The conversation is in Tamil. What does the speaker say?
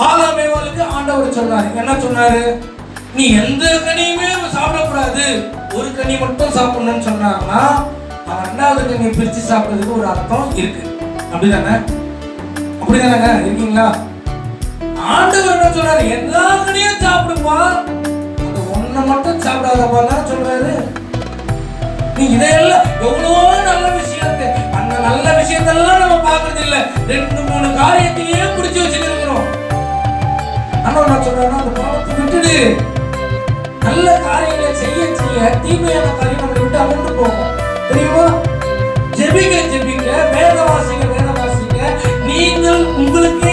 ஆதாம் ஏவாளுக்கு ஆண்டவர் சொன்னாரு, என்ன சொன்னாரு? நீ எந்த கனியுமே சாப்பிடக்கூடாது, ஒரு கனி மட்டும் சாப்பிடணும்னு சொன்னாங்கன்னா அவன் ரெண்டாவது கனியை பிரிச்சு சாப்பிடுறதுக்கு ஒரு அர்த்தம் இருக்கு. அப்படிதானே? அப்படிதானங்க இருக்கீங்களா? ஆண்டவர் என்ன சொல்றாரு? எல்லா கனியும் சாப்பிடுப்பா, அந்த ஒன்ன மட்டும் சாப்பிடாதப்பா சொல்றாரு. நீ இதையெல்லாம் எவ்வளவோ நல்ல விஷயத்தை, அந்த நல்ல விஷயத்தெல்லாம் நம்ம பார்க்கறது இல்ல, 2-3 காரியத்தையே பிடிச்சு வச்சுட்டு இருக்கிறோம். ஆனா நான் சொல்றேன், அந்த பாவத்தை விட்டுடு. நல்ல காரியங்களை செய்ய செய்ய தீமையான காரியம் நம்மளை விட்டு அகன்று போகும். தெரியுமா? ஜெபிக்க ஜெபிக்க, வேத வாசிக்க வேத வாசிக்க, நீங்கள் உங்களுக்கே